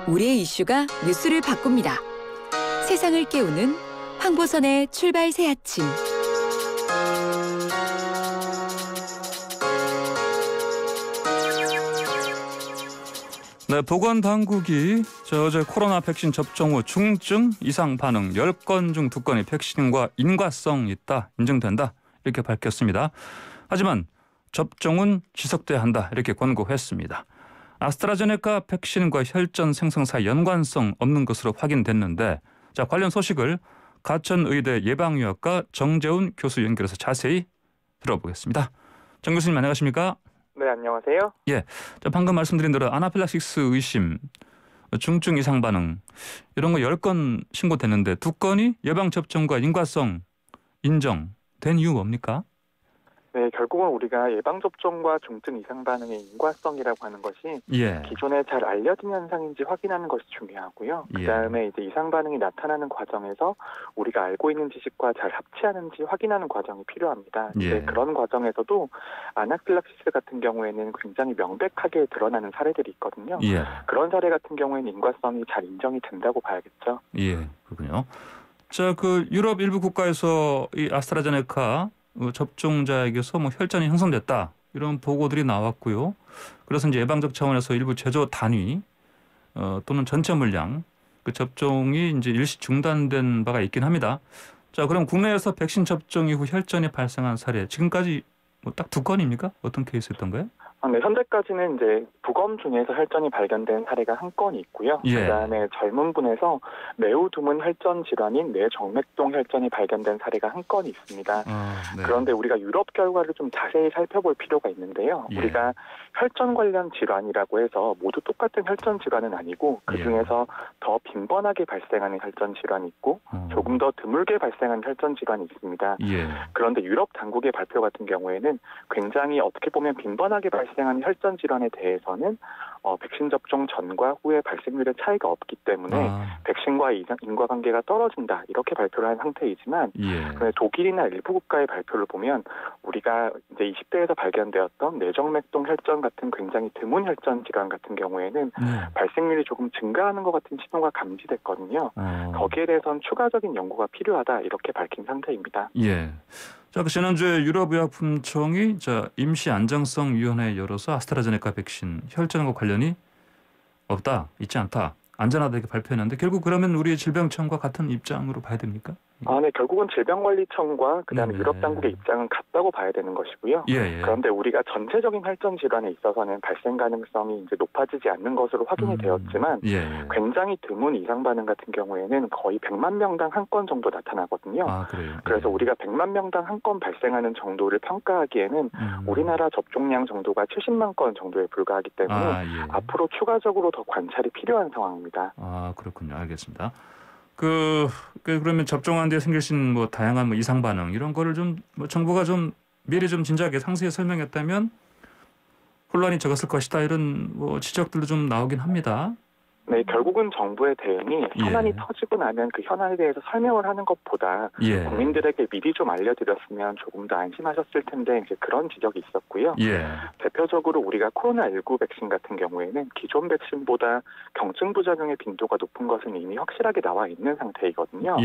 우리의 이슈가 뉴스를 바꿉니다. 세상을 깨우는 황보선의 출발 새 아침. 네, 보건당국이 어제 코로나 백신 접종 후 중증 이상 반응 10건 중 2건이 백신과 인과성 있다, 인정된다 이렇게 밝혔습니다. 하지만 접종은 지속돼야 한다 이렇게 권고했습니다. 아스트라제네카 백신과 혈전 생성사 연관성 없는 것으로 확인됐는데 관련 소식을 가천의대 예방의학과 정재훈 교수 연결해서 자세히 들어보겠습니다. 정 교수님 안녕하십니까? 네, 안녕하세요. 예, 방금 말씀드린 대로 아나필락시스 의심, 중증 이상 반응 이런 거 10건 신고됐는데 2건이 예방접종과 인과성 인정된 이유 뭡니까? 네, 결국은 우리가 예방접종과 중증 이상 반응의 인과성이라고 하는 것이 기존에 잘 알려진 현상인지 확인하는 것이 중요하고요. 그다음에 이제 이상 반응이 나타나는 과정에서 우리가 알고 있는 지식과 잘 합치하는지 확인하는 과정이 필요합니다. 그런 과정에서도 아나필락시스 같은 경우에는 굉장히 명백하게 드러나는 사례들이 있거든요. 그런 사례 같은 경우에는 인과성이 잘 인정이 된다고 봐야겠죠. 예, 그렇군요. 자, 유럽 일부 국가에서 이 아스트라제네카 접종자에게서 혈전이 형성됐다 이런 보고들이 나왔고요. 그래서 이제 예방적 차원에서 일부 제조 단위 또는 전체 물량 접종이 이제 일시 중단된 바가 있긴 합니다. 자, 그럼 국내에서 백신 접종 이후 혈전이 발생한 사례 지금까지 딱 2건입니까? 어떤 케이스였던가요? 네, 현재까지는 이제 부검 중에서 혈전이 발견된 사례가 1건이 있고요. 그다음에 젊은 분에서 매우 드문 혈전 질환인 뇌정맥동 혈전이 발견된 사례가 1건이 있습니다. 그런데 우리가 유럽 결과를 좀 자세히 살펴볼 필요가 있는데요. 우리가 혈전 관련 질환이라고 해서 모두 똑같은 혈전 질환은 아니고 그중에서 더 빈번하게 발생하는 혈전 질환이 있고 조금 더 드물게 발생하는 혈전 질환이 있습니다. 그런데 유럽 당국의 발표 같은 경우에는 굉장히 어떻게 보면 빈번하게 발생하는 혈전 질환에 대해서는 백신 접종 전과 후의 발생률의 차이가 없기 때문에 백신과 인과관계가 떨어진다 이렇게 발표를 한 상태이지만 독일이나 일부 국가의 발표를 보면 우리가 이제 20대에서 발견되었던 뇌정맥동 혈전 같은 굉장히 드문 혈전 질환 같은 경우에는 발생률이 조금 증가하는 것 같은 신호가 감지됐거든요. 거기에 대해서는 추가적인 연구가 필요하다 이렇게 밝힌 상태입니다. 자, 지난주에 유럽의약품청이 임시 안정성위원회 열어서 아스트라제네카 백신 혈전과 관련이 없다, 있지 않다, 안전하다 이렇게 발표했는데 결국 그러면 우리 질병청과 같은 입장으로 봐야 됩니까? 네, 결국은 질병관리청과 그다음에 유럽 당국의 입장은 같다고 봐야 되는 것이고요. 그런데 우리가 전체적인 혈전 질환에 있어서는 발생 가능성이 이제 높아지지 않는 것으로 확인이 되었지만 굉장히 드문 이상 반응 같은 경우에는 거의 100만 명당 1건 정도 나타나거든요. 그래서 우리가 100만 명당 1건 발생하는 정도를 평가하기에는 우리나라 접종량 정도가 70만 건 정도에 불과하기 때문에 앞으로 추가적으로 더 관찰이 필요한 상황입니다. 그렇군요. 알겠습니다. 그러면 접종한 뒤에 생기신 다양한 이상 반응 이런 거를 좀 정부가 좀 미리 좀 진작에 상세히 설명했다면 혼란이 적었을 것이다 이런 지적들도 좀 나오긴 합니다. 네, 결국은 정부의 대응이 현안이 터지고 나면 그 현안에 대해서 설명을 하는 것보다 국민들에게 미리 좀 알려드렸으면 조금 더 안심하셨을 텐데 이제 그런 지적이 있었고요. 대표적으로 우리가 코로나19 백신 같은 경우에는 기존 백신보다 경증 부작용의 빈도가 높은 것은 이미 확실하게 나와 있는 상태이거든요.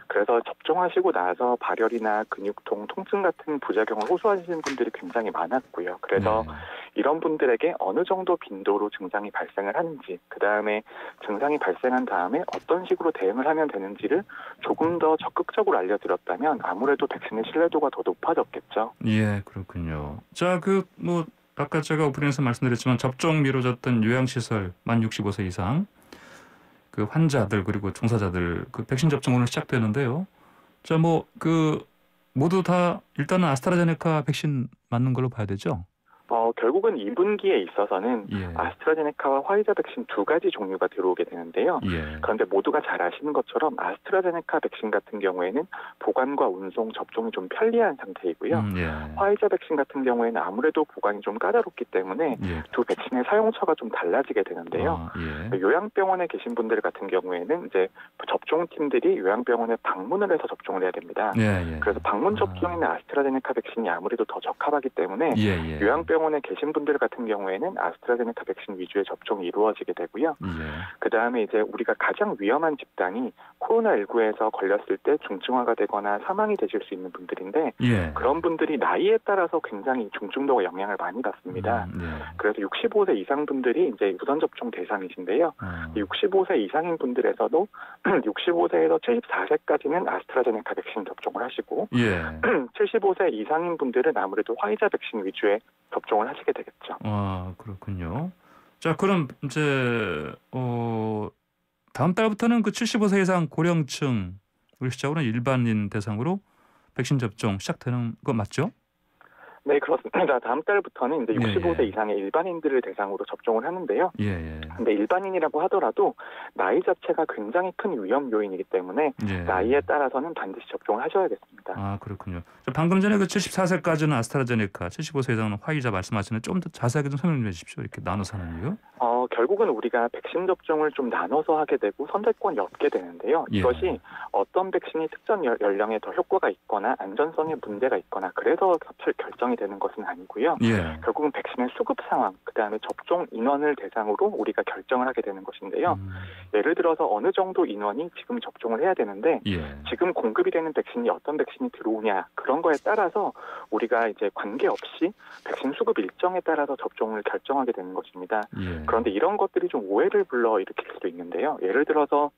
그래서 접종하시고 나서 발열이나 근육통, 통증 같은 부작용을 호소하시는 분들이 굉장히 많았고요. 그래서 이런 분들에게 어느 정도 빈도로 증상이 발생을 하는지, 그다음에 증상이 발생한 다음에 어떤 식으로 대응을 하면 되는지를 조금 더 적극적으로 알려드렸다면 아무래도 백신의 신뢰도가 더 높아졌겠죠. 그렇군요. 자, 아까 제가 오프닝에서 말씀드렸지만 접종 미뤄졌던 요양시설 만 65세 이상 환자들 그리고 종사자들 백신 접종 오늘 시작되는데요. 자, 모두 다 일단은 아스트라제네카 백신 맞는 걸로 봐야 되죠? 결국은 2분기에 있어서는 아스트라제네카와 화이자 백신 2가지 종류가 들어오게 되는데요. 그런데 모두가 잘 아시는 것처럼 아스트라제네카 백신 같은 경우에는 보관과 운송, 접종이 좀 편리한 상태이고요. 화이자 백신 같은 경우에는 아무래도 보관이 좀 까다롭기 때문에 두 백신의 사용처가 좀 달라지게 되는데요. 요양병원에 계신 분들 같은 경우에는 이제 접종팀들이 요양병원에 방문을 해서 접종을 해야 됩니다. 그래서 방문 접종에는 아스트라제네카 백신이 아무래도 더 적합하기 때문에 요양병원에 계신 분들 같은 경우에는 아스트라제네카 백신 위주의 접종이 이루어지게 되고요. 그 다음에 이제 우리가 가장 위험한 집단이 코로나19에서 걸렸을 때 중증화가 되거나 사망이 되실 수 있는 분들인데 그런 분들이 나이에 따라서 굉장히 중증도가 영향을 많이 받습니다. 그래서 65세 이상 분들이 이제 우선 접종 대상이신데요. 65세 이상인 분들에서도 65세에서 74세까지는 아스트라제네카 백신 접종을 하시고 75세 이상인 분들은 아무래도 화이자 백신 위주의 접종을 하시게 되겠죠. 아, 그렇군요. 자, 그럼 이제 다음 달부터는 그 75세 이상 고령층 우리 시작으로는 일반인 대상으로 백신 접종 시작되는 거 맞죠? 네, 그렇습니다. 다음 달부터는 이제 65세 이상의 일반인들을 대상으로 접종을 하는데요. 근데 일반인이라고 하더라도 나이 자체가 굉장히 큰 위험 요인이기 때문에 나이에 따라서는 반드시 접종을 하셔야겠습니다. 아, 그렇군요. 방금 전에 그 74세까지는 아스트라제네카, 75세 이상은 화이자 말씀하시는데 좀 더 자세하게 좀 설명 좀 해주십시오. 이렇게 나눠서 하는 이유? 결국은 우리가 백신 접종을 좀 나눠서 하게 되고 선택권이 없게 되는데요. 이것이 어떤 백신이 특정 연령에 더 효과가 있거나 안전성에 문제가 있거나 그래서 결정이 되는 것은 아니고요. 결국은 백신의 수급 상황, 그다음에 접종 인원을 대상으로 우리가 결정을 하게 되는 것인데요. 예를 들어서 어느 정도 인원이 지금 접종을 해야 되는데 지금 공급이 되는 백신이 어떤 백신이 들어오냐 그런 거에 따라서 우리가 이제 관계없이 백신 수급 일정에 따라서 접종을 결정하게 되는 것입니다. 그런데 이런 것들이 좀 오해를 불러일으킬 수도 있는데요. 예를 들어서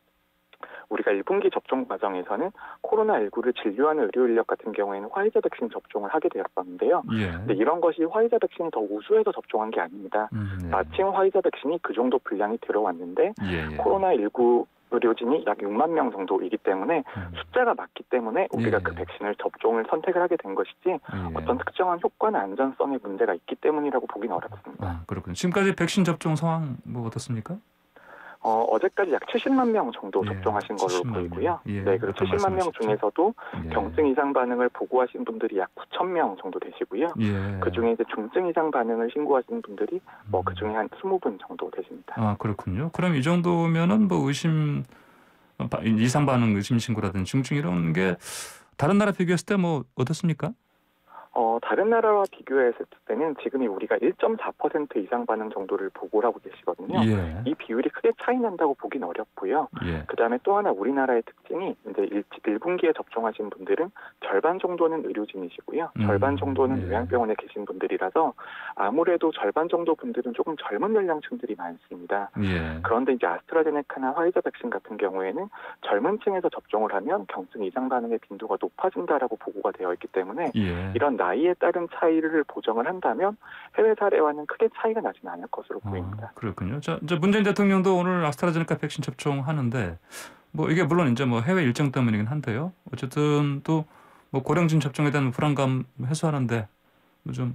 우리가 1분기 접종 과정에서는 코로나19를 진료하는 의료 인력 같은 경우에는 화이자 백신 접종을 하게 되었었는데요. 근데 이런 것이 화이자 백신이 더 우수해서 접종한 게 아닙니다. 마침 화이자 백신이 그 정도 분량이 들어왔는데 코로나19 의료진이 약 6만 명 정도이기 때문에 숫자가 맞기 때문에 우리가 그 백신을 접종을 선택을 하게 된 것이지 어떤 특정한 효과나 안전성에 문제가 있기 때문이라고 보기는 어렵습니다. 아, 그렇군요. 지금까지 백신 접종 상황 뭐 어떻습니까? 어제까지 약 70만 명 정도 접종하신 걸로 보이고요. 네, 그리고 70만 명 중에서도 경증 이상 반응을 보고하신 분들이 약 9천 명 정도 되시고요. 그 중에 이제 중증 이상 반응을 신고하신 분들이 그 중에 한 20분 정도 되십니다. 아, 그렇군요. 그럼 이 정도면은 뭐 이상 반응 의심 신고라든지 중증 이런 게 다른 나라 비교했을 때 뭐 어떻습니까? 다른 나라와 비교했을 때는 지금이 우리가 1.4% 이상 반응 정도를 보고를 하고 계시거든요. 이 비율이 크게 차이 난다고 보긴 어렵고요. 그다음에 또 하나 우리나라의 특징이 이제 1분기에 접종하신 분들은 절반 정도는 의료진이시고요. 절반 정도는 요양병원에 계신 분들이라서 아무래도 절반 정도 분들은 조금 젊은 연령층들이 많습니다. 그런데 이제 아스트라제네카나 화이자 백신 같은 경우에는 젊은 층에서 접종을 하면 경증 이상 반응의 빈도가 높아진다라고 보고가 되어 있기 때문에 이런 나이에 따른 차이를 보정을 한다면 해외 사례와는 크게 차이가 나지는 않을 것으로 보입니다. 그렇군요. 자, 이제 문재인 대통령도 오늘 아스트라제네카 백신 접종하는데 뭐 이게 물론 이제 뭐 해외 일정 때문이긴 한데요. 어쨌든 또 뭐 고령층 접종에 대한 불안감 해소하는데 뭐 좀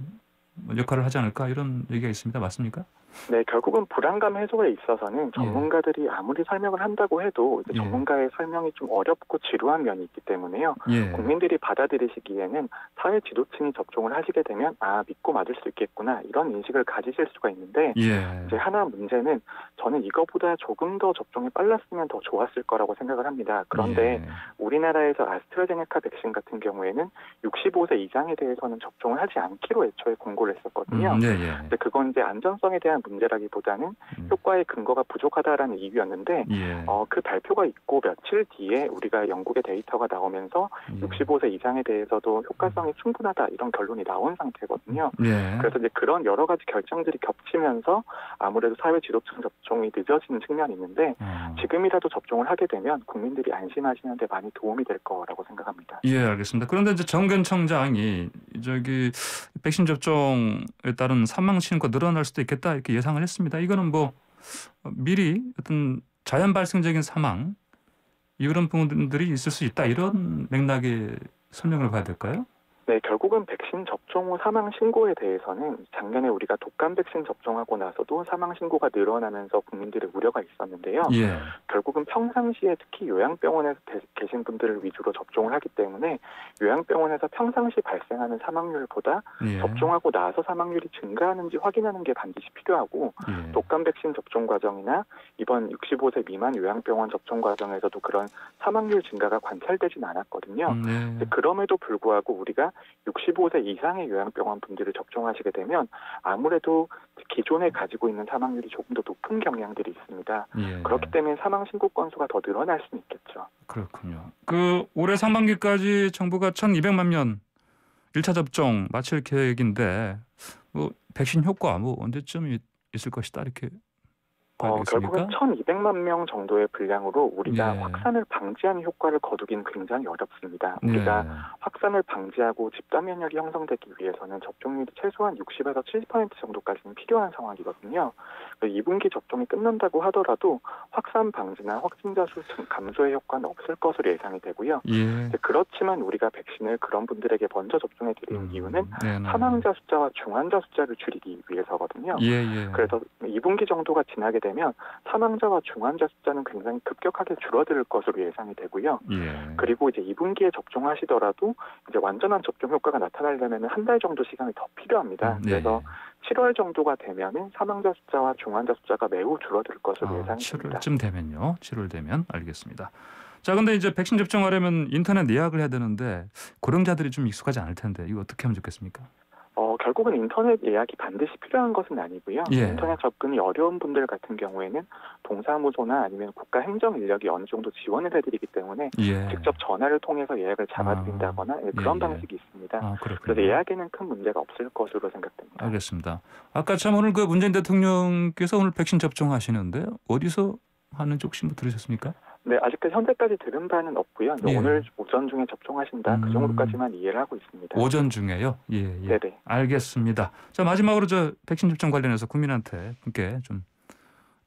역할을 하지 않을까 이런 얘기가 있습니다. 맞습니까? 네, 결국은 불안감 해소에 있어서는 전문가들이 아무리 설명을 한다고 해도 이제 전문가의 설명이 좀 어렵고 지루한 면이 있기 때문에요. 국민들이 받아들이시기에는 사회 지도층이 접종을 하시게 되면 믿고 맞을 수 있겠구나 이런 인식을 가지실 수가 있는데 이제 하나 문제는 저는 이거보다 조금 더 접종이 빨랐으면 더 좋았을 거라고 생각을 합니다. 그런데 우리나라에서 아스트라제네카 백신 같은 경우에는 65세 이상에 대해서는 접종을 하지 않기로 애초에 공고를 했었거든요. 근데 그건 이제 안전성에 대한 문제라기보다는 효과의 근거가 부족하다라는 이유였는데 그 발표가 있고 며칠 뒤에 우리가 영국의 데이터가 나오면서 65세 이상에 대해서도 효과성이 충분하다 이런 결론이 나온 상태거든요. 그래서 이제 그런 여러 가지 결정들이 겹치면서 아무래도 사회 지도층 접종이 늦어지는 측면이 있는데 지금이라도 접종을 하게 되면 국민들이 안심하시는 데 많이 도움이 될 거라고 생각합니다. 알겠습니다. 그런데 이제 정근 청장이 백신 접종에 따른 사망 신고가 늘어날 수도 있겠다 이렇게 예상을 했습니다. 이거는 뭐 미리 어떤 자연 발생적인 사망 이런 부분들이 있을 수 있다 이런 맥락의 설명을 봐야 될까요? 네, 결국은 백신 접종 후 사망 신고에 대해서는 작년에 우리가 독감 백신 접종하고 나서도 사망 신고가 늘어나면서 국민들의 우려가 있었는데요. 결국은 평상시에 특히 요양병원에서 계신 분들을 위주로 접종을 하기 때문에 요양병원에서 평상시 발생하는 사망률보다 접종하고 나서 사망률이 증가하는지 확인하는 게 반드시 필요하고 독감 백신 접종 과정이나 이번 65세 미만 요양병원 접종 과정에서도 그런 사망률 증가가 관찰되진 않았거든요. 그럼에도 불구하고 우리가 65세 이상의 요양병원 분들을 접종하시게 되면 아무래도 기존에 가지고 있는 사망률이 조금 더 높은 경향들이 있습니다. 예. 그렇기 때문에 사망 신고 건수가 더 늘어날 수는 있겠죠. 그렇군요. 올해 상반기까지 정부가 1,200만 명 1차 접종 마칠 계획인데 백신 효과 언제쯤 있을 것이다 이렇게 봐야 되겠습니까? 결국은 1,200만 명 정도의 분량으로 우리가 예. 확산을 방지하는 효과를 거두기는 굉장히 어렵습니다. 우리가 확산을 방지하고 집단 면역이 형성되기 위해서는 접종률이 최소한 60에서 70% 정도까지는 필요한 상황이거든요. 2분기 접종이 끝난다고 하더라도 확산 방지나 확진자 수 감소의 효과는 없을 것으로 예상이 되고요. 예. 그렇지만 우리가 백신을 그런 분들에게 먼저 접종해 드리는 이유는 사망자 숫자와 중환자 숫자를 줄이기 위해서거든요. 예. 그래서 2분기 정도가 지나게 되면 사망자와 중환자 숫자는 굉장히 급격하게 줄어들 것으로 예상이 되고요. 예. 그리고 이제 2분기에 접종하시더라도 이제 완전한 접종 효과가 나타나려면 한 달 정도 시간이 더 필요합니다. 그래서 7월 정도가 되면은 사망자 숫자와 중환자 숫자가 매우 줄어들 것으로 예상이 됩니다. 7월쯤 되면요. 7월 되면 알겠습니다. 자, 근데 이제 백신 접종하려면 인터넷 예약을 해야 되는데 고령자들이 좀 익숙하지 않을 텐데 이거 어떻게 하면 좋겠습니까? 결국은 인터넷 예약이 반드시 필요한 것은 아니고요. 예. 인터넷 접근이 어려운 분들 같은 경우에는 동사무소나 아니면 국가 행정 인력이 어느 정도 지원을 해드리기 때문에 직접 전화를 통해서 예약을 잡아드린다거나 그런 방식이 있습니다. 그래서 예약에는 큰 문제가 없을 것으로 생각됩니다. 알겠습니다. 아까 참 오늘 문재인 대통령께서 오늘 백신 접종하시는데 어디서 하는지 혹시 들으셨습니까? 네, 아직까지 현재까지 들은 바는 없고요. 오늘 오전 중에 접종하신다 그 정도까지만 이해를 하고 있습니다. 오전 중에요? 예. 네네. 알겠습니다. 자, 마지막으로 백신 접종 관련해서 국민한테 좀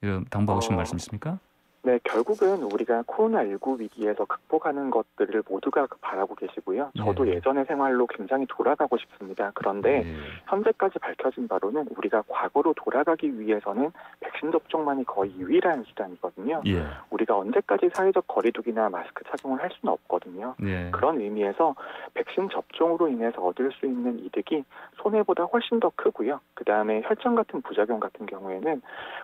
이런 당부하고 싶은 말씀 있습니까? 네, 결국은 우리가 코로나19 위기에서 극복하는 것들을 모두가 바라고 계시고요. 저도 예전의 생활로 굉장히 돌아가고 싶습니다. 그런데 현재까지 밝혀진 바로는 우리가 과거로 돌아가기 위해서는 백신 접종만이 거의 유일한 수단이거든요. 우리가 언제까지 사회적 거리두기나 마스크 착용을 할 수는 없거든요. 그런 의미에서 백신 접종으로 인해서 얻을 수 있는 이득이 손해보다 훨씬 더 크고요. 그다음에 혈전 같은 부작용 같은 경우에는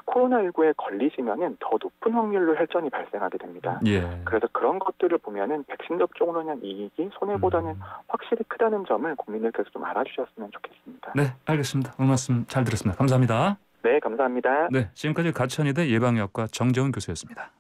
코로나19에 걸리시면은 더 높은 확률로 혈전이 발생하게 됩니다. 그래서 그런 것들을 보면은 백신 접종으로 인한 이익이 손해보다는 확실히 크다는 점을 국민들께서 좀 알아주셨으면 좋겠습니다. 네, 알겠습니다. 오늘 말씀 잘 들었습니다. 감사합니다. 네, 감사합니다. 네, 지금까지 가천의대 예방의학과 정재훈 교수였습니다.